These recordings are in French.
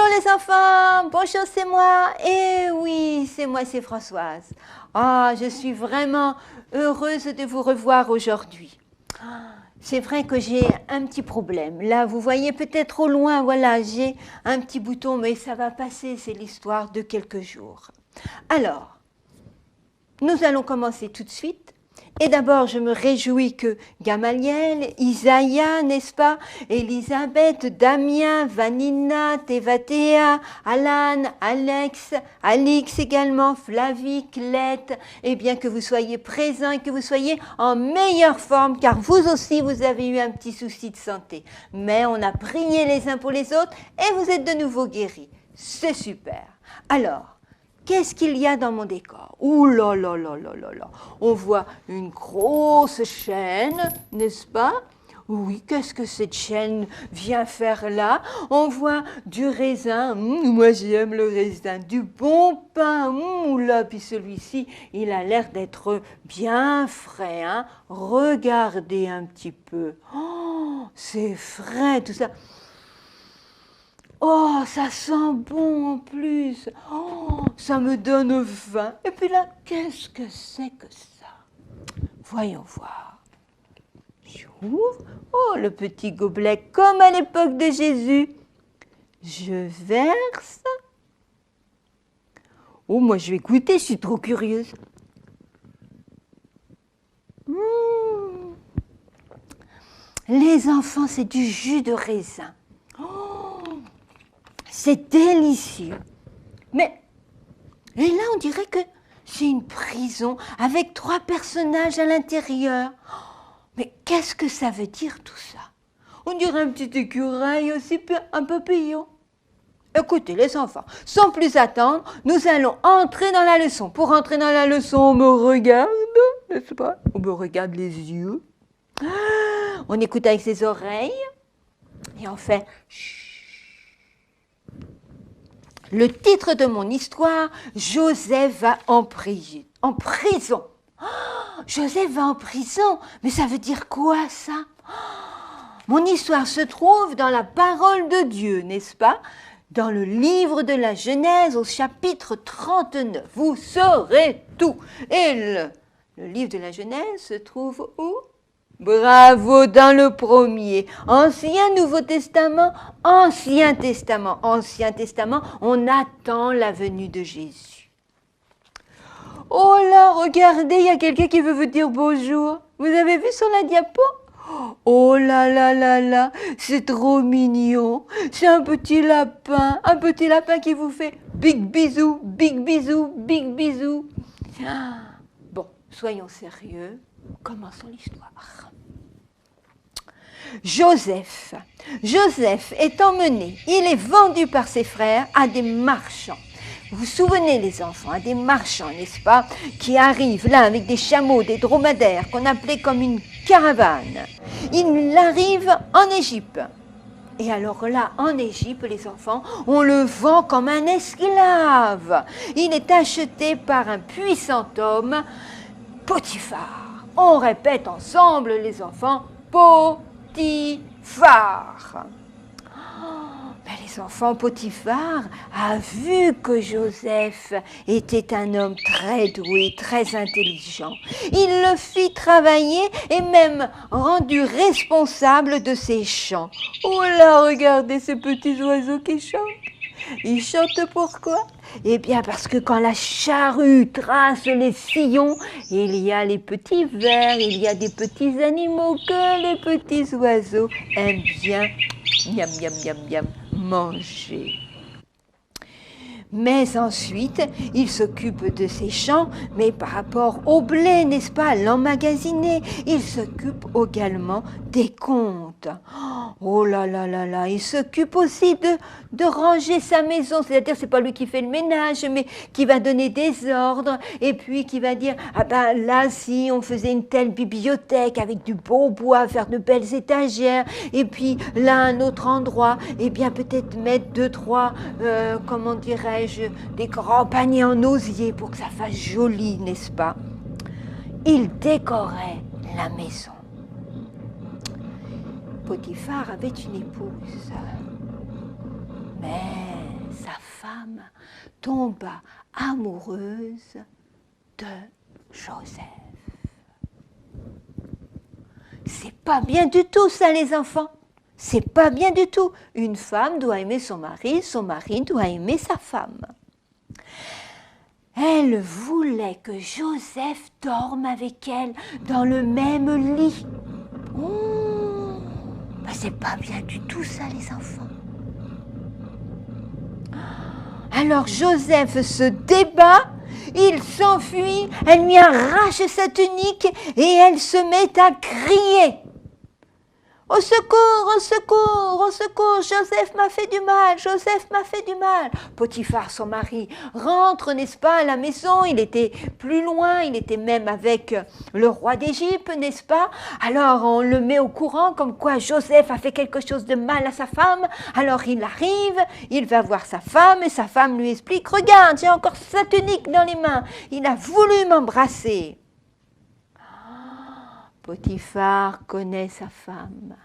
Bonjour les enfants, bonjour c'est moi, et oui c'est moi, c'est Françoise. Ah, je suis vraiment heureuse de vous revoir aujourd'hui. C'est vrai que j'ai un petit problème. Là, vous voyez peut-être au loin, voilà, j'ai un petit bouton, mais ça va passer, c'est l'histoire de quelques jours. Alors, nous allons commencer tout de suite. Et d'abord, je me réjouis que Gamaliel, Isaïa, n'est-ce pas, Elisabeth, Damien, Vanina, Tevatea, Alan, Alex, Alix également, Flavie, Clette, eh bien que vous soyez présents et que vous soyez en meilleure forme, car vous aussi, vous avez eu un petit souci de santé. Mais on a prié les uns pour les autres et vous êtes de nouveau guéris. C'est super. Alors, qu'est-ce qu'il y a dans mon décor? Ouh là là là là là là. On voit une grosse chaîne, n'est-ce pas? Oui, qu'est-ce que cette chaîne vient faire là? On voit du raisin. Moi, j'aime le raisin. Du bon pain. Là, puis celui-ci, il a l'air d'être bien frais. Hein? Regardez un petit peu. Oh, c'est frais, tout ça. Oh, ça sent bon en plus. Oh, ça me donne faim. Et puis là, qu'est-ce que c'est que ça? Voyons voir. J'ouvre. Oh, le petit gobelet, comme à l'époque de Jésus. Je verse. Oh, moi, je vais goûter, je suis trop curieuse. Les enfants, c'est du jus de raisin. C'est délicieux. Mais, et là, on dirait que c'est une prison avec 3 personnages à l'intérieur. Mais qu'est-ce que ça veut dire tout ça? On dirait un petit écureuil aussi, un papillon. Écoutez, les enfants, sans plus attendre, nous allons entrer dans la leçon. Pour entrer dans la leçon, on me regarde, n'est-ce pas? On me regarde les yeux. On écoute avec ses oreilles. Et on fait... Le titre de mon histoire, Joseph va en prison. En prison. Oh, Joseph va en prison. Mais ça veut dire quoi ça? Mon histoire se trouve dans la parole de Dieu, n'est-ce pas? Dans le livre de la Genèse au chapitre 39. Vous saurez tout. Et le livre de la Genèse se trouve où? Bravo, dans le premier. Ancien, Nouveau Testament, Ancien Testament. Ancien Testament, on attend la venue de Jésus. Oh là, regardez, il y a quelqu'un qui veut vous dire bonjour. Vous avez vu sur la diapo? Oh là là là là, c'est trop mignon. C'est un petit lapin qui vous fait big bisou, big bisou, big bisou. Bon, soyons sérieux. Commençons l'histoire. Joseph est emmené, il est vendu par ses frères à des marchands. Vous vous souvenez les enfants, à des marchands, n'est-ce pas, qui arrivent là avec des chameaux, des dromadaires qu'on appelait comme une caravane. Il arrive en Égypte. Et alors là, en Égypte, les enfants, on le vend comme un esclave. Il est acheté par un puissant homme, Potiphar. On répète ensemble, les enfants, Potiphar. Mais les enfants, Potiphar a vu que Joseph était un homme très doué, très intelligent. Il le fit travailler et même rendu responsable de ses chants. Oh là, regardez ces petits oiseaux qui chantent. Ils chantent pourquoi? Eh bien parce que quand la charrue trace les sillons, il y a les petits vers, il y a des petits animaux que les petits oiseaux aiment bien, miam miam miam miam, manger. Mais ensuite, il s'occupe de ses champs, mais par rapport au blé, n'est-ce pas, à l'emmagasiner, il s'occupe également des comptes. Oh là là là là, il s'occupe aussi de ranger sa maison, c'est-à-dire c'est pas lui qui fait le ménage, mais qui va donner des ordres, et puis qui va dire, ah ben là, si on faisait une telle bibliothèque avec du beau bois, faire de belles étagères, et puis là, un autre endroit, eh bien peut-être mettre 2, 3, comment dirais-je, des grands paniers en osier pour que ça fasse joli, n'est-ce pas? Il décorait la maison. Potiphar avait une épouse, mais femme tomba amoureuse de Joseph. C'est pas bien du tout ça, les enfants. C'est pas bien du tout. Une femme doit aimer son mari doit aimer sa femme. Elle voulait que Joseph dorme avec elle dans le même lit. Oh, ben c'est pas bien du tout ça, les enfants. Alors Joseph se débat, il s'enfuit, elle lui arrache sa tunique et elle se met à crier. Au secours, au secours, au secours, Joseph m'a fait du mal, Joseph m'a fait du mal. Potiphar, son mari, rentre, n'est-ce pas, à la maison, il était plus loin, il était même avec le roi d'Égypte, n'est-ce pas? Alors on le met au courant comme quoi Joseph a fait quelque chose de mal à sa femme. Alors il arrive, il va voir sa femme et sa femme lui explique, regarde, j'ai encore sa tunique dans les mains, il a voulu m'embrasser. Potiphar connaît sa femme.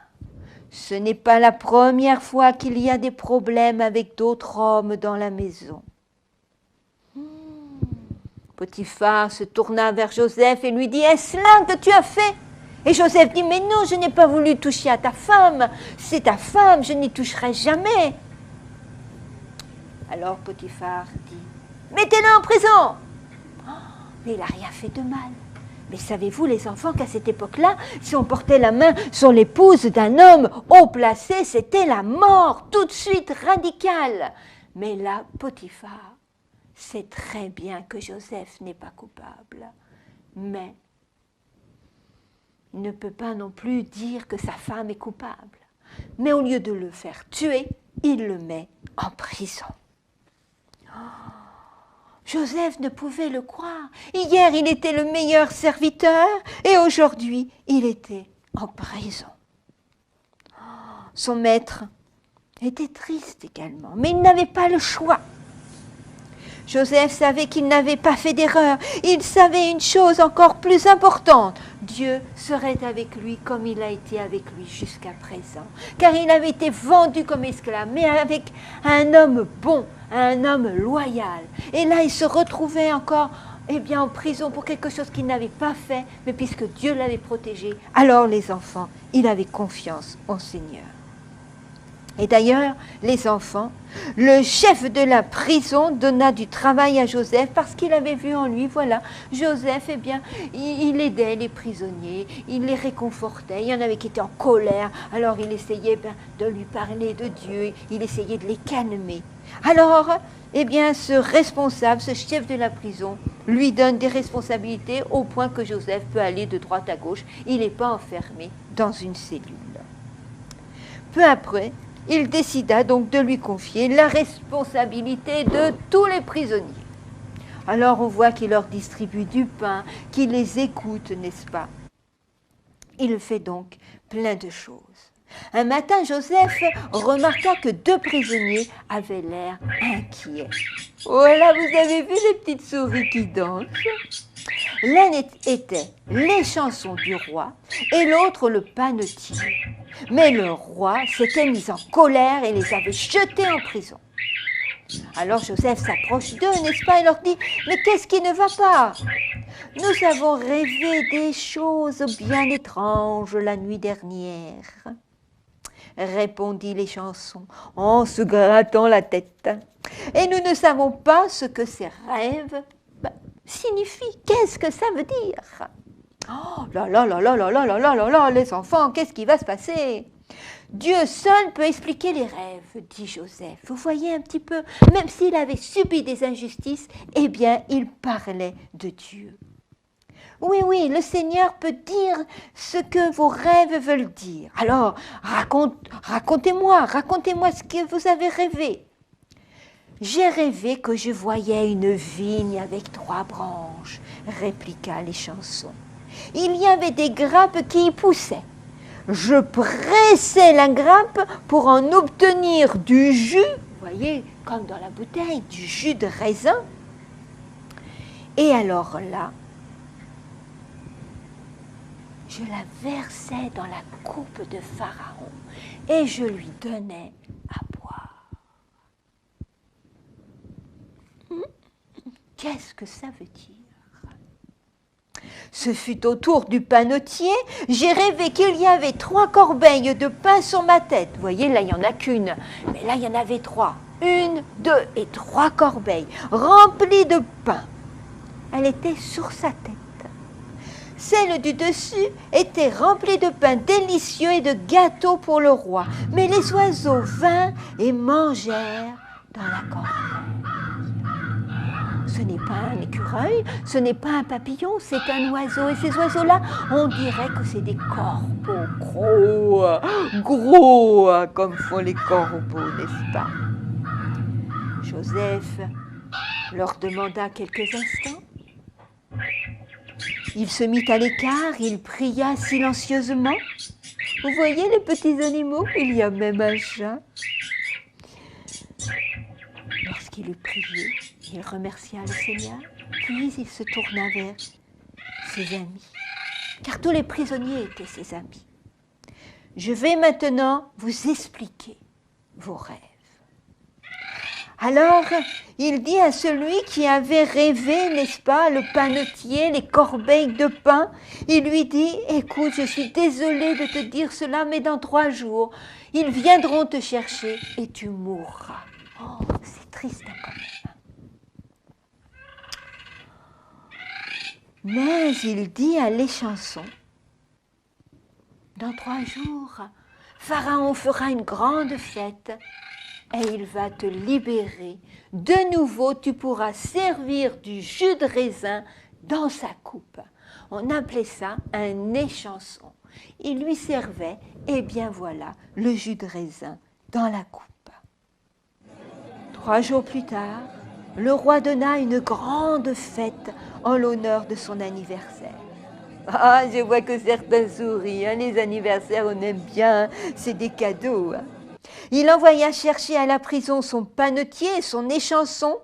Ce n'est pas la première fois qu'il y a des problèmes avec d'autres hommes dans la maison. Potiphar se tourna vers Joseph et lui dit, est-ce là que tu as fait? Et Joseph dit, mais non, je n'ai pas voulu toucher à ta femme. C'est ta femme, je n'y toucherai jamais. Alors Potiphar dit, mettez-le en prison. Mais il n'a rien fait de mal. Mais savez-vous, les enfants, qu'à cette époque-là, si on portait la main sur l'épouse d'un homme haut placé, c'était la mort, tout de suite, radicale. Mais là, Potiphar sait très bien que Joseph n'est pas coupable. Mais il ne peut pas non plus dire que sa femme est coupable. Mais au lieu de le faire tuer, il le met en prison. Joseph ne pouvait le croire. Hier, il était le meilleur serviteur et aujourd'hui, il était en prison. Son maître était triste également, mais il n'avait pas le choix. Joseph savait qu'il n'avait pas fait d'erreur. Il savait une chose encore plus importante. Dieu serait avec lui comme il a été avec lui jusqu'à présent. Car il avait été vendu comme esclave, mais avec un homme bon, un homme loyal. Et là, il se retrouvait encore en prison pour quelque chose qu'il n'avait pas fait, mais puisque Dieu l'avait protégé, alors les enfants, il avait confiance au Seigneur. Et d'ailleurs, les enfants, le chef de la prison donna du travail à Joseph parce qu'il avait vu en lui, voilà, Joseph, il aidait les prisonniers, il les réconfortait, il y en avait qui étaient en colère, alors il essayait de lui parler de Dieu, il essayait de les calmer. Alors, ce responsable, ce chef de la prison, lui donne des responsabilités au point que Joseph peut aller de droite à gauche, il n'est pas enfermé dans une cellule. Peu après, il décida donc de lui confier la responsabilité de tous les prisonniers. Alors on voit qu'il leur distribue du pain, qu'il les écoute, n'est-ce pas? Il fait donc plein de choses. Un matin, Joseph remarqua que 2 prisonniers avaient l'air inquiets. Voilà, vous avez vu les petites souris qui dansent? L'un était les chansons du roi et l'autre le panetier. Mais le roi s'était mis en colère et les avait jetés en prison. Alors Joseph s'approche d'eux, n'est-ce pas, et leur dit « Mais qu'est-ce qui ne va pas? Nous avons rêvé des choses bien étranges la nuit dernière. » Répondit les chansons en se grattant la tête. « Et nous ne savons pas ce que ces rêves signifient. Qu'est-ce que ça veut dire? » Oh là là là là là là là là là là, les enfants, qu'est-ce qui va se passer? Dieu seul peut expliquer les rêves, dit Joseph. Vous voyez un petit peu, même s'il avait subi des injustices, il parlait de Dieu. Oui, oui, le Seigneur peut dire ce que vos rêves veulent dire. Alors, racontez-moi ce que vous avez rêvé. J'ai rêvé que je voyais une vigne avec 3 branches, répliqua les chansons. Il y avait des grappes qui y poussaient. Je pressais la grappe pour en obtenir du jus, vous voyez, comme dans la bouteille, du jus de raisin. Et alors là, je la versais dans la coupe de Pharaon et je lui donnais à boire. qu'est-ce que ça veut dire? Ce fut au tour du panetier, j'ai rêvé qu'il y avait 3 corbeilles de pain sur ma tête. Vous voyez, là, il n'y en a qu'une, mais là, il y en avait 3. 1, 2 et 3 corbeilles remplies de pain. Elle était sur sa tête. Celle du dessus était remplie de pain délicieux et de gâteaux pour le roi. Mais les oiseaux vinrent et mangèrent dans la corbeille. Ce n'est pas un écureuil, ce n'est pas un papillon, c'est un oiseau. Et ces oiseaux-là, on dirait que c'est des corbeaux gros, comme font les corbeaux, n'est-ce pas? Joseph leur demanda quelques instants. Il se mit à l'écart, il pria silencieusement. Vous voyez les petits animaux, il y a même un chat. Lorsqu'il eut prié, il remercia le Seigneur, puis il se tourna vers ses amis, car tous les prisonniers étaient ses amis. Je vais maintenant vous expliquer vos rêves. Alors, il dit à celui qui avait rêvé, n'est-ce pas, le panetier, les corbeilles de pain, il lui dit, écoute, je suis désolé de te dire cela, mais dans 3 jours, ils viendront te chercher et tu mourras. Oh, c'est triste quand même. Mais il dit à l'échanson, dans 3 jours, Pharaon fera une grande fête et il va te libérer. De nouveau, tu pourras servir du jus de raisin dans sa coupe. On appelait ça un échanson. Il lui servait, et bien voilà, le jus de raisin dans la coupe. 3 jours plus tard, le roi donna une grande fête en l'honneur de son anniversaire. Ah, je vois que certains sourient, hein, les anniversaires, on aime bien, c'est des cadeaux. Hein. Il envoya chercher à la prison son panetier et son échanson.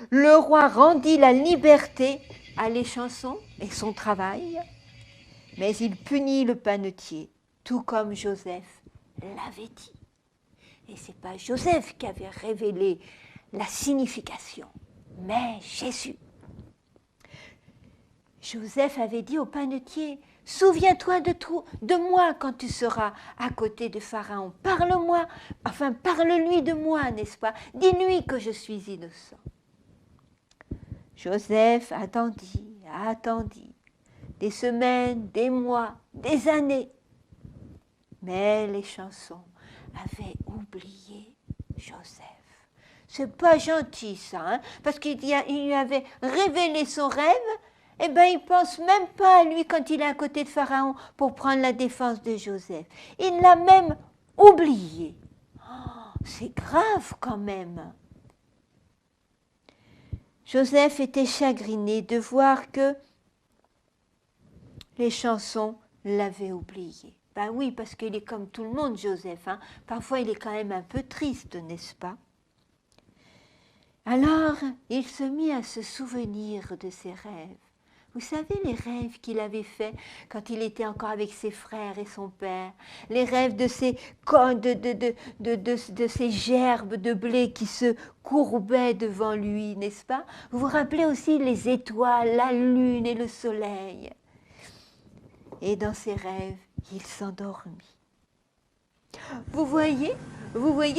Le roi rendit la liberté à l'échanson et son travail, mais il punit le panetier, tout comme Joseph l'avait dit. Et ce n'est pas Joseph qui avait révélé la signification, mais Jésus. Joseph avait dit au panetier, « Souviens-toi de moi quand tu seras à côté de Pharaon. Parle-moi, enfin parle-lui de moi, n'est-ce pas? Dis-lui que je suis innocent. » Joseph attendit, des semaines, des mois, des années. Mais les chansons avaient oublié Joseph. C'est pas gentil ça, hein, parce qu'il lui avait révélé son rêve. Eh bien, il ne pense même pas à lui quand il est à côté de Pharaon pour prendre la défense de Joseph. Il l'a même oublié. Oh, c'est grave quand même. Joseph était chagriné de voir que les chansons l'avaient oublié. Ben oui, parce qu'il est comme tout le monde, Joseph. Hein. Parfois, il est quand même un peu triste, n'est-ce pas? Alors, il se mit à se souvenir de ses rêves. Vous savez les rêves qu'il avait faits quand il était encore avec ses frères et son père, les rêves de ces gerbes de blé qui se courbaient devant lui, n'est-ce pas? Vous vous rappelez aussi les étoiles, la lune et le soleil. Et dans ses rêves, il s'endormit. Vous voyez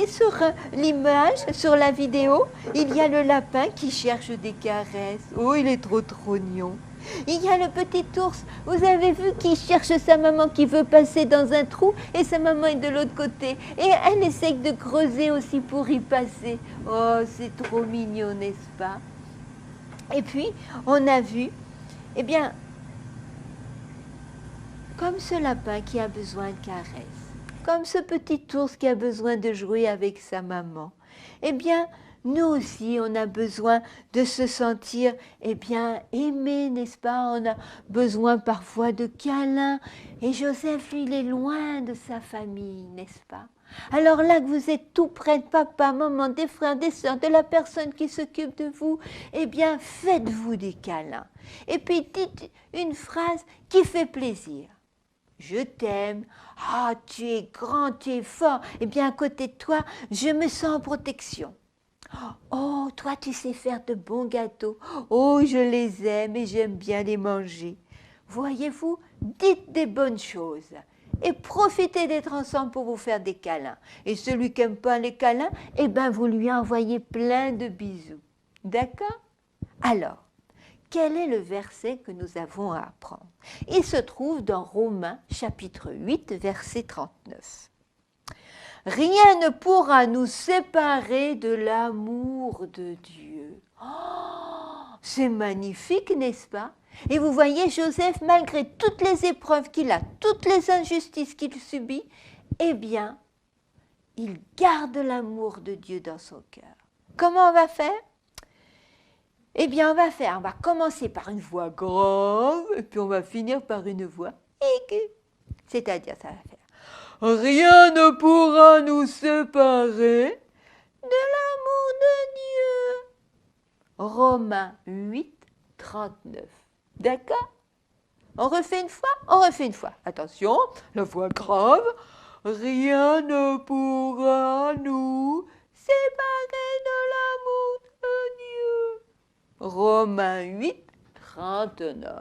sur l'image, sur la vidéo, il y a le lapin qui cherche des caresses. Oh, il est trop trognon. Il y a le petit ours, vous avez vu, qui cherche sa maman qui veut passer dans un trou et sa maman est de l'autre côté. Et elle essaie de creuser aussi pour y passer. Oh, c'est trop mignon, n'est-ce pas? Et puis, on a vu, eh bien, comme ce lapin qui a besoin de caresses, comme ce petit ours qui a besoin de jouer avec sa maman, eh bien, nous aussi, on a besoin de se sentir, eh bien, aimé, n'est-ce pas? On a besoin parfois de câlins. Et Joseph, lui, il est loin de sa famille, n'est-ce pas? Alors là que vous êtes tout près de papa, maman, des frères, des sœurs, de la personne qui s'occupe de vous, eh bien, faites-vous des câlins. Et puis, dites une phrase qui fait plaisir. Je t'aime, ah, tu es grand, tu es fort, eh bien, à côté de toi, je me sens en protection. Oh, toi, tu sais faire de bons gâteaux. Oh, je les aime et j'aime bien les manger. Voyez-vous, dites des bonnes choses et profitez d'être ensemble pour vous faire des câlins. Et celui qui n'aime pas les câlins, eh bien, vous lui envoyez plein de bisous. D'accord? Alors, quel est le verset que nous avons à apprendre? Il se trouve dans Romains chapitre 8, verset 39. Rien ne pourra nous séparer de l'amour de Dieu. Oh, c'est magnifique, n'est-ce pas? Et vous voyez, Joseph, malgré toutes les épreuves qu'il a, toutes les injustices qu'il subit, eh bien, il garde l'amour de Dieu dans son cœur. Comment on va faire? Eh bien, on va commencer par une voix grave, et puis on va finir par une voix aiguë. C'est-à-dire, ça va faire rien ne pourra nous séparer de l'amour de Dieu. Romains 8, 39. D'accord? On refait une fois? On refait une fois. Attention, la voix grave. Rien ne pourra nous séparer de l'amour de Dieu. Romains 8, 39.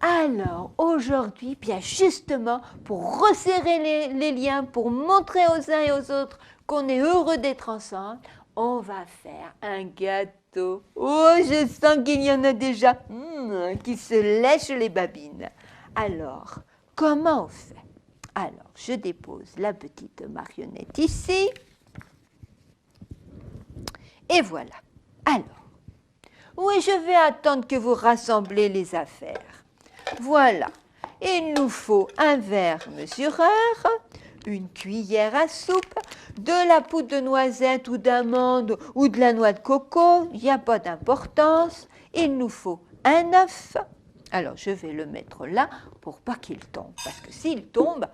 Alors, aujourd'hui, bien justement, pour resserrer les liens, pour montrer aux uns et aux autres qu'on est heureux d'être ensemble, on va faire un gâteau. Oh, je sens qu'il y en a déjà qui se lèchent les babines. Alors, comment on fait? Alors, je dépose la petite marionnette ici. Et voilà. Alors, oui, je vais attendre que vous rassemblez les affaires. Voilà, il nous faut un verre mesureur, une cuillère à soupe, de la poudre de noisette ou d'amande ou de la noix de coco, il n'y a pas d'importance. Il nous faut un œuf. Alors, je vais le mettre là pour pas qu'il tombe, parce que s'il tombe,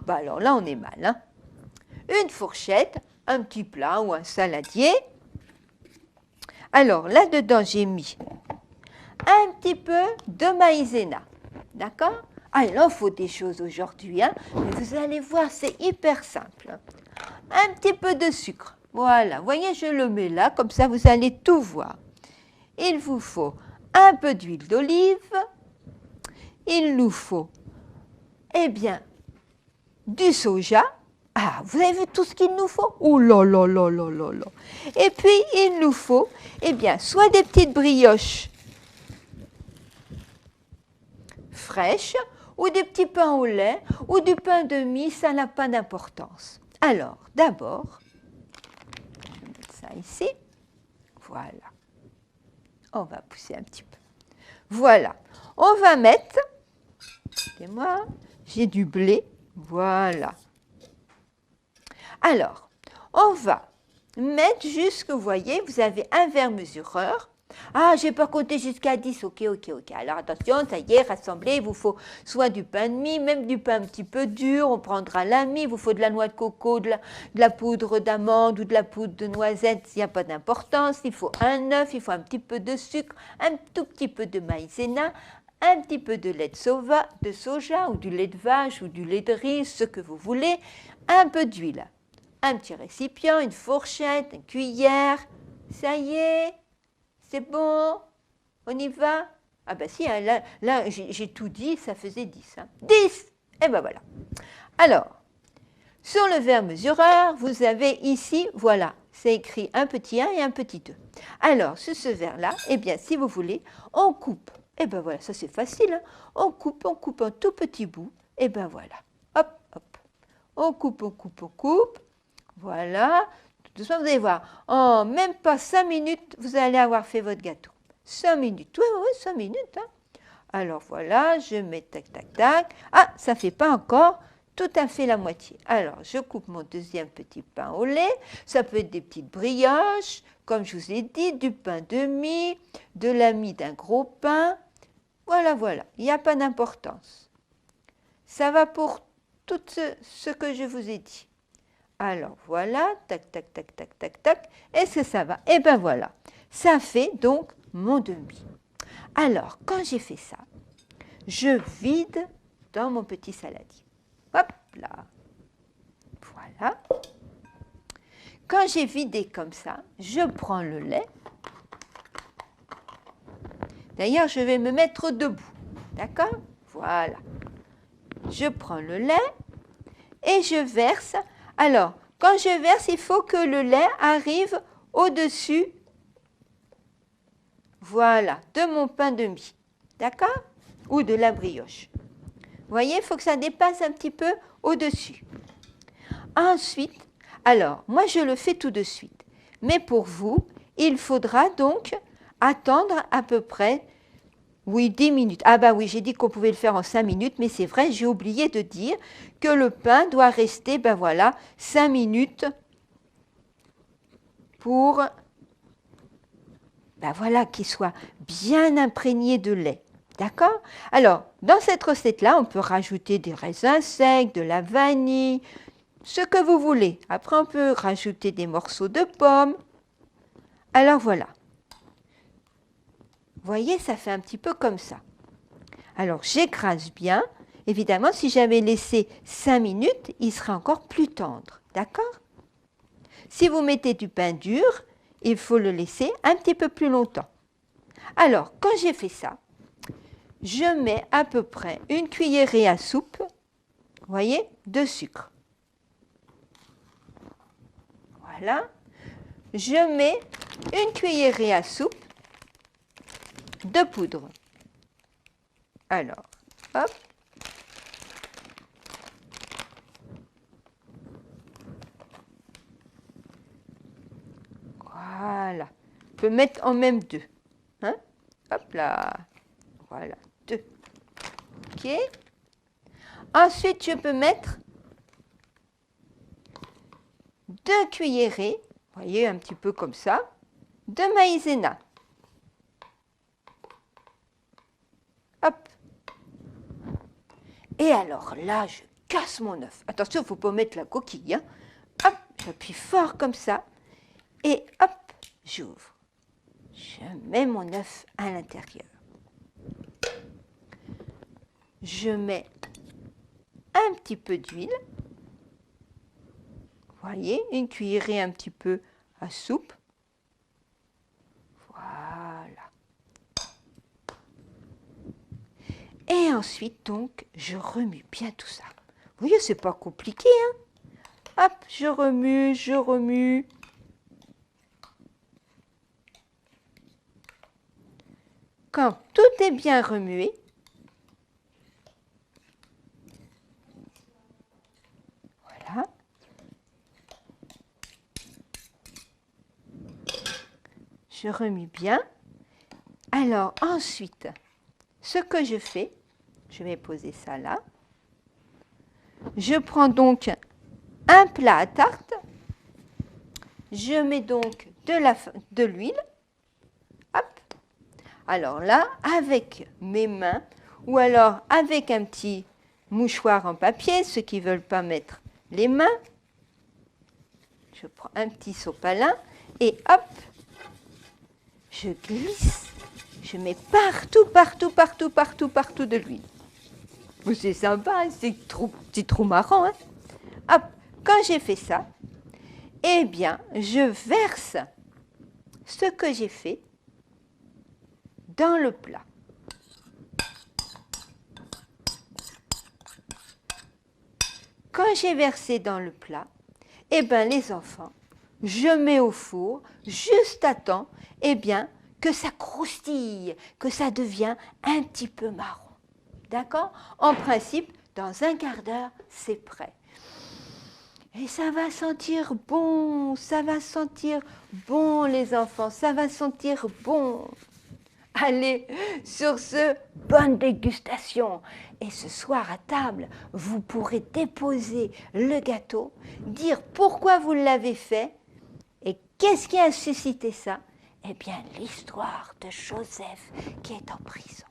bah alors là, on est mal. Hein. Une fourchette, un petit plat ou un saladier. Alors, là-dedans, j'ai mis un petit peu de maïzena. D'accord? Ah, il en faut des choses aujourd'hui, hein? Mais vous allez voir, c'est hyper simple. Un petit peu de sucre. Voilà, vous voyez, je le mets là, comme ça vous allez tout voir. Il vous faut un peu d'huile d'olive. Il nous faut, eh bien, du soja. Ah, vous avez vu tout ce qu'il nous faut? Oh là là là là là là. Et puis, il nous faut, eh bien, soit des petites brioches fraîches, ou des petits pains au lait, ou du pain de mie, ça n'a pas d'importance. Alors, d'abord, je vais mettre ça ici. Voilà. On va pousser un petit peu. Voilà. On va mettre, excusez-moi, j'ai du blé. Voilà. Alors, on va mettre jusque, vous voyez, vous avez un verre mesureur. Ah, je n'ai pas compté jusqu'à 10, ok. Alors attention, ça y est, rassemblez, il vous faut soit du pain de mie, même du pain un petit peu dur, on prendra la mie, il vous faut de la noix de coco, de la poudre d'amande ou de la poudre de noisette, il n'y a pas d'importance, il faut un œuf, il faut un petit peu de sucre, un tout petit peu de maïzena, un petit peu de lait de soja ou du lait de vache ou du lait de riz, ce que vous voulez, un peu d'huile, un petit récipient, une fourchette, une cuillère, ça y est. C'est bon? On y va? Ah ben si, hein, là j'ai tout dit, ça faisait 10. Hein. 10! Et ben voilà. Alors, sur le verre mesureur, vous avez ici, voilà, c'est écrit un petit 1 et un petit 2. Alors, sur ce verre-là, eh bien, si vous voulez, on coupe. Et ben voilà, ça c'est facile. Hein. On coupe un tout petit bout. Et ben voilà. Hop, hop. On coupe. Voilà. Tout ça, vous allez voir, en même pas 5 minutes, vous allez avoir fait votre gâteau. 5 minutes, oui, 5 minutes. Hein. Alors voilà, je mets tac. Ah, ça ne fait pas encore tout à fait la moitié. Alors, je coupe mon deuxième petit pain au lait. Ça peut être des petites brioches, comme je vous ai dit, du pain de mie, de la mie d'un gros pain. Voilà, il n'y a pas d'importance. Ça va pour tout ce que je vous ai dit. Alors voilà, tac. Est-ce que ça va? Eh bien voilà, ça fait donc mon demi. Alors, quand j'ai fait ça, je vide dans mon petit saladier. Hop là. Voilà. quand j'ai vidé comme ça, je prends le lait. D'ailleurs, je vais me mettre debout. D'accord? Voilà. Je prends le lait et je verse. Alors, quand je verse, il faut que le lait arrive au-dessus, voilà, de mon pain de mie. D'accord? Ou de la brioche. Vous voyez, il faut que ça dépasse un petit peu au-dessus. Ensuite, alors, moi je le fais tout de suite. Mais pour vous, il faudra donc attendre à peu près, oui, 10 minutes. Ah bah oui, j'ai dit qu'on pouvait le faire en 5 minutes, mais c'est vrai, j'ai oublié de dire que le pain doit rester, ben voilà, 5 minutes pour, ben voilà, qu'il soit bien imprégné de lait. D'accord? Alors, dans cette recette-là, on peut rajouter des raisins secs, de la vanille, ce que vous voulez. Après, on peut rajouter des morceaux de pommes. Alors voilà. Vous voyez, ça fait un petit peu comme ça. Alors, j'écrase bien. Évidemment, si j'avais laissé 5 minutes, il serait encore plus tendre. D'accord? Si vous mettez du pain dur, il faut le laisser un petit peu plus longtemps. Alors, quand j'ai fait ça, je mets à peu près une cuillerée à soupe, vous voyez, de sucre. Voilà. Je mets une cuillerée à soupe de poudre. Alors, hop. Voilà. On peut mettre en même deux. Hein? Hop là. Voilà, 2. OK. Ensuite, je peux mettre 2 cuillerées, vous voyez, un petit peu comme ça, de maïzena. Hop. Et alors là, je casse mon œuf. Attention, il ne faut pas mettre la coquille. Hein. Hop, j'appuie fort comme ça. Et hop, j'ouvre. Je mets mon œuf à l'intérieur. Je mets un petit peu d'huile. Vous voyez, une cuillerée un petit peu à soupe. Voilà. Et ensuite, donc, je remue bien tout ça. Vous voyez, c'est pas compliqué, hein? Hop, je remue, je remue. Quand tout est bien remué, voilà. Je remue bien. Alors ensuite, ce que je fais, je vais poser ça là. Je prends donc un plat à tarte. Je mets donc de l'huile. Hop. Alors là, avec mes mains, ou alors avec un petit mouchoir en papier, ceux qui ne veulent pas mettre les mains, je prends un petit sopalin et hop, je glisse, je mets partout, partout, partout, partout, partout de l'huile. C'est sympa, hein, c'est trop marrant. Hein. Hop, quand j'ai fait ça, eh bien, je verse ce que j'ai fait dans le plat. Quand j'ai versé dans le plat, eh bien, les enfants, je mets au four juste à temps, eh bien, que ça croustille, que ça devient un petit peu marron. D'accord? En principe, dans un quart d'heure, c'est prêt. Et ça va sentir bon, les enfants, ça va sentir bon. Allez, sur ce, bonne dégustation. Et ce soir à table, vous pourrez déposer le gâteau, dire pourquoi vous l'avez fait et qu'est-ce qui a suscité ça. Eh bien, l'histoire de Joseph qui est en prison.